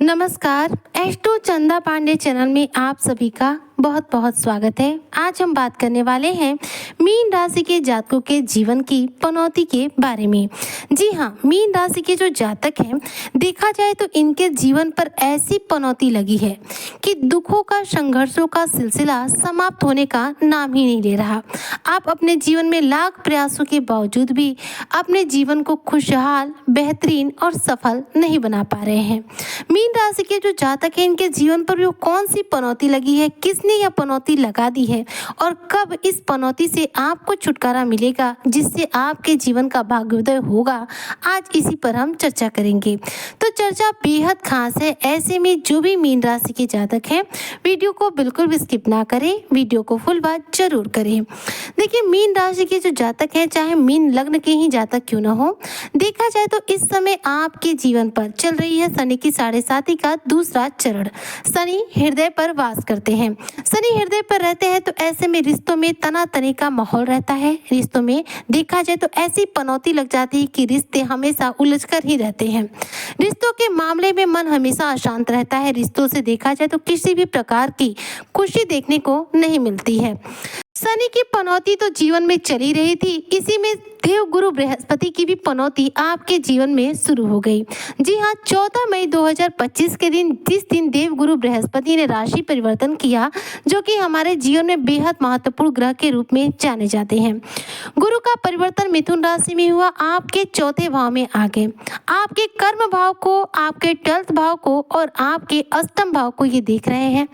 नमस्कार। एस्ट्रो चंदा पांडे चैनल में आप सभी का बहुत बहुत स्वागत है। आज हम बात करने वाले हैं मीन राशि के जातकों के जीवन की पनौती के बारे में। जी हाँ, मीन राशि के जो जातक हैं, देखा जाए तो इनके जीवन पर ऐसी पनौती लगी है कि दुखों का, संघर्षों का सिलसिला समाप्त होने का नाम ही नहीं ले रहा। आप अपने जीवन में लाख प्रयासों के बावजूद भी अपने जीवन को खुशहाल, बेहतरीन और सफल नहीं बना पा रहे हैं। मीन राशि के जो जातक हैं, इनके जीवन पर वो कौन सी पनौती लगी है, किसने यह पनौती लगा दी है और कब इस पनौती से आपको छुटकारा मिलेगा, जिससे आपके जीवन का भाग्योदय होगा, आज इसी पर हम चर्चा करेंगे। तो चर्चा बेहद खास है। ऐसे में जो भी मीन राशि के जातक हैं, वीडियो को बिल्कुल भी स्किप ना करें, वीडियो को फुल वॉच जरूर करें। देखिए, मीन राशि के जो जातक हैं, चाहे मीन लग्न के ही जातक क्यों ना हो, देखा जाए तो इस समय आपके जीवन पर चल रही है शनि की 7.5 का दूसरा चरण। शनि हृदय पर वास करते हैं। शनि हृदय पर रहते हैं तो ऐसे में रिश्तों में तनातनी का माहौल रहता है। रिश्तों में देखा जाए तो ऐसी पनौती लग जाती है कि रिश्ते हमेशा उलझकर ही रहते हैं। रिश्तों के मामले में मन हमेशा अशांत रहता है। रिश्तों से देखा जाए तो किसी भी प्रकार की खुशी देखने को नहीं मिलती है। शनि की पनौती तो जीवन में चली रही थी, इसी में देव गुरु बृहस्पति की भी पनौती आपके जीवन में शुरू हो गई। जी हाँ, 14 मई 2025 के दिन, जिस दिन देव गुरु बृहस्पति ने राशि परिवर्तन किया, जो कि हमारे जीवन में बेहद महत्वपूर्ण ग्रह के रूप में जाने जाते हैं। गुरु का परिवर्तन मिथुन राशि में हुआ, आपके चौथे भाव में आ गए। आपके कर्म भाव को, आपके 12th भाव को और आपके अष्टम भाव को ये देख रहे हैं।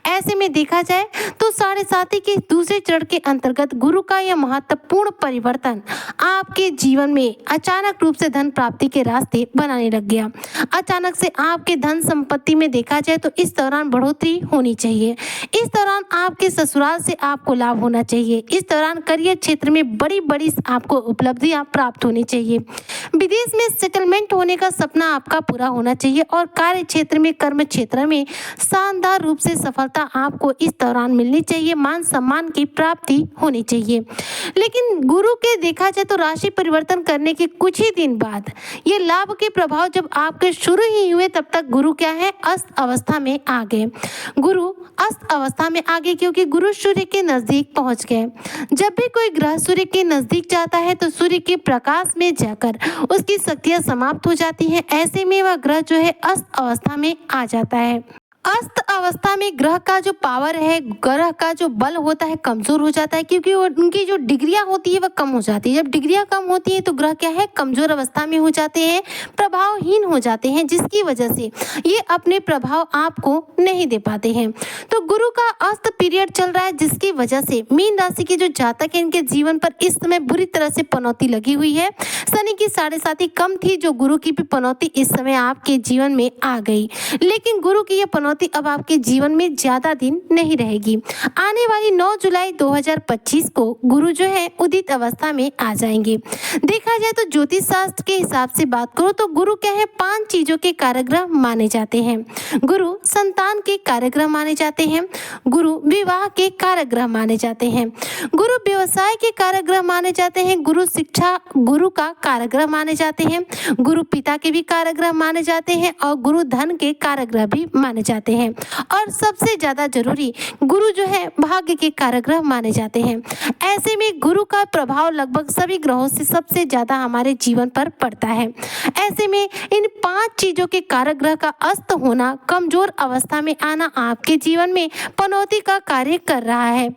ऐसे में देखा जाए तो 7.5 के दूसरे चरण के अंतर्गत गुरु का यह महत्वपूर्ण परिवर्तन आपके जीवन में अचानक रूप से धन प्राप्ति के रास्ते बनाने लग गया। अचानक से आपके धन संपत्ति में देखा जाए तो इस दौरान बढ़ोतरी होनी चाहिए। इस दौरान आपके ससुराल से आपको लाभ होना चाहिए। इस दौरान करियर क्षेत्र में बड़ी बड़ी आपको उपलब्धियां प्राप्त होनी चाहिए। विदेश में सेटलमेंट होने का सपना आपका पूरा होना चाहिए और कार्य क्षेत्र में, कर्म क्षेत्र में शानदार रूप से सफलता आपको इस दौरान मिलनी चाहिए। मान सम्मान की प्राप्ति होनी चाहिए। लेकिन गुरु के देखा जाए तो राशि परिवर्तन करने के कुछ ही दिन बाद ये लाभ के प्रभाव जब आपके शुरू ही हुए, तब तक गुरु क्या है, अस्त अवस्था में आ गए। गुरु अस्त अवस्था में आ गए क्योंकि गुरु सूर्य के नजदीक पहुंच गए। जब भी कोई ग्रह सूर्य के नजदीक जाता है तो सूर्य के प्रकाश में जाकर उसकी शक्तियां समाप्त हो जाती हैं। ऐसे में वह ग्रह जो है अस्त अवस्था में आ जाता है। अस्त अवस्था में ग्रह का जो पावर है, ग्रह का जो बल होता है, कमजोर हो जाता है क्योंकि उनकी जो डिग्रियां होती है वह कम हो जाती है। जब डिग्रियां कम होती है तो ग्रह क्या है, कमजोर अवस्था में हो जाते हैं, प्रभावहीन हो जाते हैं, जिसकी वजह से ये अपने प्रभाव आपको नहीं दे पाते हैं। तो गुरु का अस्त पीरियड चल रहा है, जिसकी वजह से मीन राशि के जो जातक हैं, इनके जीवन पर इस समय बुरी तरह से पनौती लगी हुई है। शनि की 7.5 कम थी, जो गुरु की भी पनौती इस समय आपके जीवन में आ गई। लेकिन गुरु की यह पनौती अब आपके जीवन में ज्यादा दिन नहीं रहेगी। आने वाली 9 जुलाई 2025 को गुरु जो है उदित अवस्था में आ जाएंगे। देखा जाए तो ज्योतिष शास्त्र के हिसाब से बात करो तो गुरु क्या है, 5 चीजों के कारकग्रह माने जाते हैं। गुरु संतान के कारकग्रह माने जाते हैं, गुरु विवाह के कारकग्रह माने जाते हैं, गुरु व्यवसाय के कारकग्रह माने जाते हैं, गुरु शिक्षा गुरु का कारकग्रह माने जाते हैं, गुरु पिता के भी कारकग्रह माने जाते हैं और गुरु धन के कारकग्रह भी माने जाते हैं। और सबसे ज्यादा जरूरी, गुरु जो है भाग्य के कारकग्रह माने जाते हैं। ऐसे में गुरु का प्रभाव लगभग सभी ग्रहों से सबसे ज्यादा हमारे जीवन पर पड़ता है। ऐसे में इन 5 चीजों के कारकग्रह का अस्त होना, कमजोर अवस्था में आना आपके जीवन में पनौती का कार्य कर रहा है।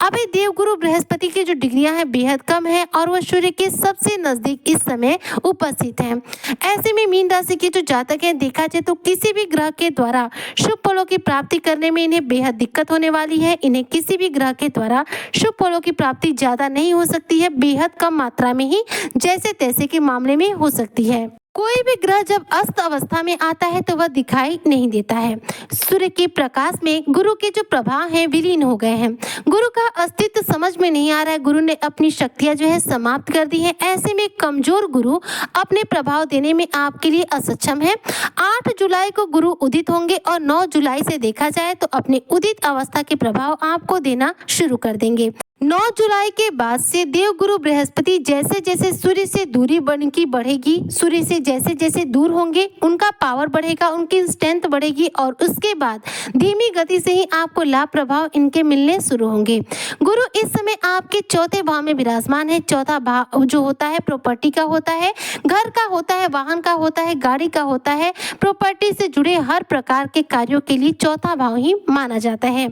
अभी देवगुरु बृहस्पति की जो डिग्रियां हैं बेहद कम है और वह सूर्य के सबसे नजदीक इस समय उपस्थित हैं। ऐसे में मीन राशि के जो जातक हैं, देखा जाए तो किसी भी ग्रह के द्वारा शुभ फलों की प्राप्ति करने में इन्हें बेहद दिक्कत होने वाली है। इन्हें किसी भी ग्रह के द्वारा शुभ फलों की प्राप्ति ज्यादा नहीं हो सकती है, बेहद कम मात्रा में ही जैसे तैसे के मामले में हो सकती है। कोई भी ग्रह जब अस्त अवस्था में आता है तो वह दिखाई नहीं देता है। सूर्य के प्रकाश में गुरु के जो प्रभाव हैं विलीन हो गए हैं। गुरु का अस्तित्व समझ में नहीं आ रहा है। गुरु ने अपनी शक्तियां जो है समाप्त कर दी हैं। ऐसे में कमजोर गुरु अपने प्रभाव देने में आपके लिए असक्षम है। 8 जुलाई को गुरु उदित होंगे और 9 जुलाई से देखा जाए तो अपने उदित अवस्था के प्रभाव आपको देना शुरू कर देंगे। 9 जुलाई के बाद से देवगुरु बृहस्पति जैसे जैसे सूर्य से दूरी बढ़ेगी, सूर्य से जैसे जैसे दूर होंगे उनका पावर बढ़ेगा, उनकी स्ट्रेंथ बढ़ेगी और उसके बाद धीमी गति से ही आपको लाभ प्रभाव इनके मिलने शुरू होंगे। गुरु इस समय आपके चौथे भाव में विराजमान है। चौथा भाव जो होता है प्रॉपर्टी का होता है, घर का होता है, वाहन का होता है, गाड़ी का होता है, प्रॉपर्टी से जुड़े हर प्रकार के कार्यों के लिए चौथा भाव ही माना जाता है।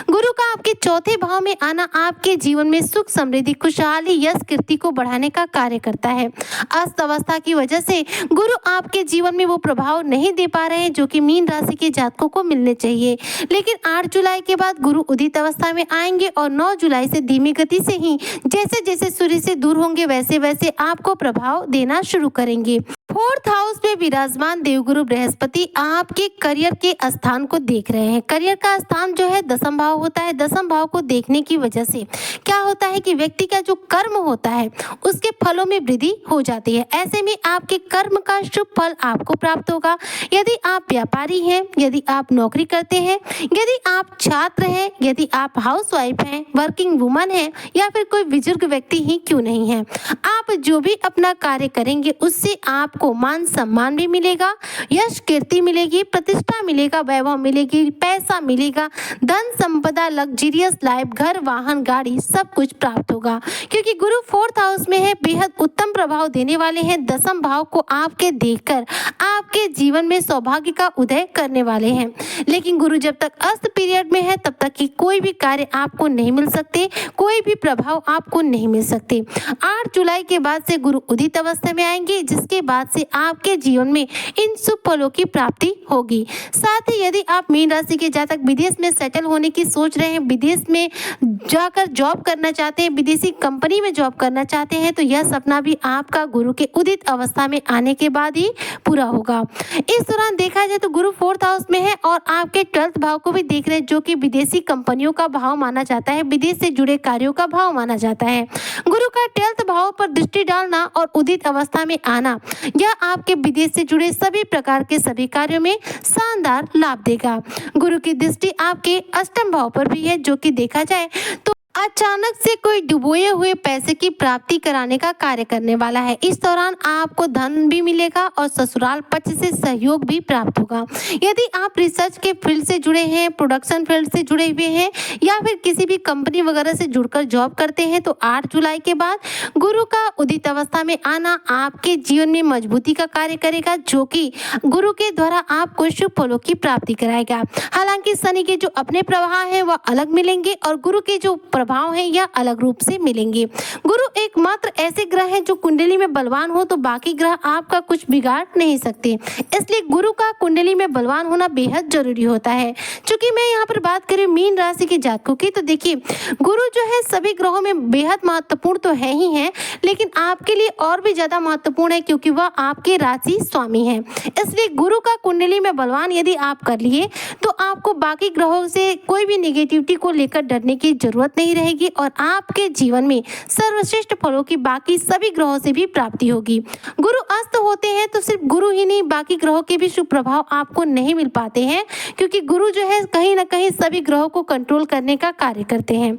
गुरु का आपके चौथे भाव में आना आपके जीवन में सुख समृद्धि खुशहाली यश कीर्ति को बढ़ाने का कार्य करता है। अस्त अवस्था की वजह से गुरु आपके जीवन में वो प्रभाव नहीं दे पा रहे हैं जो कि मीन राशि के जातकों को मिलने चाहिए। लेकिन 8 जुलाई के बाद गुरु उदित अवस्था में आएंगे और 9 जुलाई से धीमी गति से ही जैसे जैसे सूर्य से दूर होंगे वैसे वैसे आपको प्रभाव देना शुरू करेंगे। 4th हाउस में विराजमान देवगुरु बृहस्पति आपके करियर के स्थान को देख रहे हैं। करियर का स्थान जो है दसम भाव होता है। दसम भाव को देखने की वजह से क्या होता है कि व्यक्ति का जो कर्म होता है उसके फलों में वृद्धि हो जाती है। ऐसे में आपके कर्म का शुभ फल आपको प्राप्त होगा। यदि आप व्यापारी हैं, यदि आप नौकरी करते हैं, यदि आप छात्र हैं, यदि आप हाउसवाइफ हैं, वर्किंग वुमन हैं या फिर कोई बुजुर्ग व्यक्ति ही क्यों नहीं है, आप जो भी अपना कार्य करेंगे उससे आपको मान सम्मान भी मिलेगा, यश कीर्ति मिलेगी, प्रतिष्ठा मिलेगा, वैभव मिलेगी, पैसा मिलेगा, धन संपदा, लग्जरियस लाइफ, घर वाहन गाड़ी सब कुछ प्राप्त होगा। क्योंकि गुरु 4th हाउस में है, बेहद उत्तम प्रभाव देने वाले हैं। दसम भाव को आपके देखकर आपके जीवन में सौभाग्य का उदय करने वाले हैं। लेकिन गुरु जब तक अस्त पीरियड में है तब तक की कोई भी कार्य आपको नहीं मिल सकते, कोई भी प्रभाव आपको नहीं मिल सकते। 8 जुलाई के बाद से गुरु उदित अवस्था में आएंगे जिसके बाद से आपके जीवन में इन शुभ फलों की प्राप्ति होगी। साथ ही यदि आप मीन राशि के जातक विदेश में सेटल होने की सोच रहे हैं, विदेश में जाकर जॉब करना चाहते हैं, विदेशी कंपनी में जॉब करना चाहते हैं तो यह सपना भी आपका गुरु के उदित अवस्था में आने के बाद ही पूरा होगा। इस दौरान देखा जाए तो गुरु 4th हाउस में है और आपके 12th भाव को भी देख रहे हैं जो कि विदेशी कंपनियों का भाव माना जाता है, विदेश से जुड़े कार्यों का भाव माना जाता है। गुरु का 12th भाव पर दृष्टि डालना और उदित अवस्था में आना यह आपके विदेश से जुड़े सभी प्रकार के सभी कार्यों में शानदार लाभ देगा। गुरु की दृष्टि आपके अष्टम भाव पर भी है जो कि देखा जाए तो अचानक से कोई डुबोए हुए पैसे की प्राप्ति कराने का कार्य करने वाला है। इस दौरान आपको धन भी मिलेगा और ससुराल पक्ष से सहयोग भी प्राप्त होगा। यदि आप रिसर्च के फील्ड से जुड़े हैं, प्रोडक्शन फील्ड से जुड़े हुए हैं या फिर किसी भी कंपनी वगैरह से जुड़कर जॉब करते हैं तो 8 जुलाई के बाद गुरु का उदित अवस्था में आना आपके जीवन में मजबूती का कार्य करेगा जो कि गुरु के द्वारा आपको शुभ फलों की प्राप्ति कराएगा। हालांकि शनि के जो अपने प्रभाव है वह अलग मिलेंगे और गुरु के जो प्रभाव है या अलग रूप से मिलेंगे। गुरु एकमात्र ऐसे ग्रह हैं जो कुंडली में बलवान हो तो बाकी ग्रह आपका कुछ बिगाड़ नहीं सकते। इसलिए गुरु का कुंडली में बलवान होना बेहद जरूरी होता है। चूंकि मैं यहाँ पर बात करूँ मीन राशि के जातकों की तो देखिए गुरु जो है सभी ग्रहों में बेहद महत्वपूर्ण तो है ही है, लेकिन आपके लिए और भी ज्यादा महत्वपूर्ण है क्योंकि वह आपके राशि स्वामी है। इसलिए गुरु का कुंडली में बलवान यदि आप कर लिए तो आपको बाकी ग्रहों से कोई भी नेगेटिविटी को लेकर डरने की जरूरत नहीं रहेगी और आपके जीवन में सर्वश्रेष्ठ फलों की बाकी सभी ग्रहों से भी प्राप्ति होगी। गुरु अस्त होते हैं तो सिर्फ गुरु ही नहीं बाकी ग्रहों के भी शुभ प्रभाव आपको नहीं मिल पाते हैं क्योंकि गुरु जो है कहीं ना कहीं सभी ग्रहों को कंट्रोल करने का कार्य करते हैं।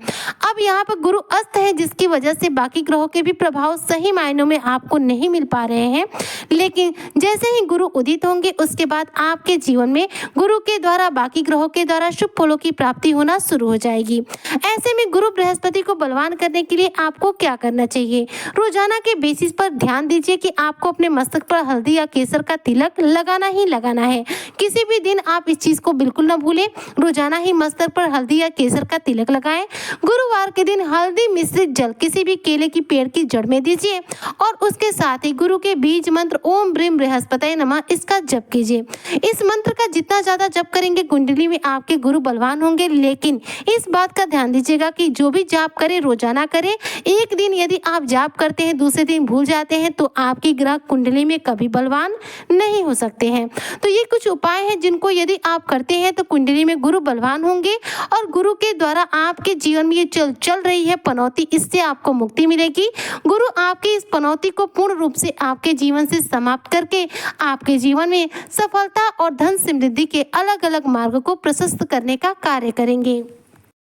अब यहाँ पर गुरु अस्त है जिसकी वजह से बाकी ग्रहों के भी प्रभाव सही मायनों में आपको नहीं मिल पा रहे हैं, लेकिन जैसे ही गुरु उदित होंगे उसके बाद आपके जीवन में गुरु के द्वारा बाकी ग्रहों के द्वारा शुभ फलों की प्राप्ति होना शुरू हो जाएगी। ऐसे में गुरु बृहस्पति को बलवान करने के लिए आपको क्या करना चाहिए? रोजाना के बेसिस पर ध्यान दीजिए कि आपको अपने मस्तक पर हल्दी या केसर का तिलक लगाना ही लगाना है। किसी भी दिन आप इस चीज को बिल्कुल न भूलें, रोजाना ही मस्तक पर हल्दी या केसर का तिलक लगाएं। गुरुवार के दिन हल्दी मिश्रित जल किसी भी केले की पेड़ की जड़ में दीजिए और उसके साथ ही गुरु के बीज मंत्र ओम ब्रीम बृहस्पतये नमः इसका जप कीजिए। इस मंत्र का जितना ज्यादा जप करेंगे कुंडली में आपके गुरु बलवान होंगे, लेकिन इस बात का ध्यान दीजिएगा कि जो भी जाप करें रोजाना करें। एक दिन यदि आप जाप करते हैं दूसरे दिन भूल जाते हैं तो आपकी ग्रह कुंडली में कभी बलवान नहीं हो सकते हैं। तो ये कुछ उपाय हैं जिनको यदि आप करते हैं तो कुंडली में गुरु बलवान होंगे और गुरु के द्वारा आपके जीवन में ये चल रही है पनौती, इससे आपको मुक्ति मिलेगी। गुरु आपकी इस पनौती को पूर्ण रूप से आपके जीवन से समाप्त करके आपके जीवन में सफलता और धन समृद्धि के अलग अलग मार्ग को प्रशस्त करने का कार्य करेंगे।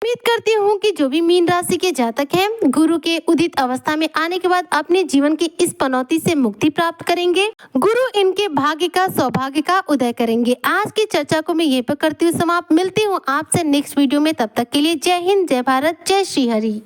उम्मीद करती हूँ कि जो भी मीन राशि के जातक हैं, गुरु के उदित अवस्था में आने के बाद अपने जीवन की इस पनौती से मुक्ति प्राप्त करेंगे। गुरु इनके भाग्य का, सौभाग्य का उदय करेंगे। आज की चर्चा को मैं यहीं पर करती हूँ समाप्त। मिलती हूँ आपसे नेक्स्ट वीडियो में, तब तक के लिए जय हिंद, जय भारत, जय श्री हरि।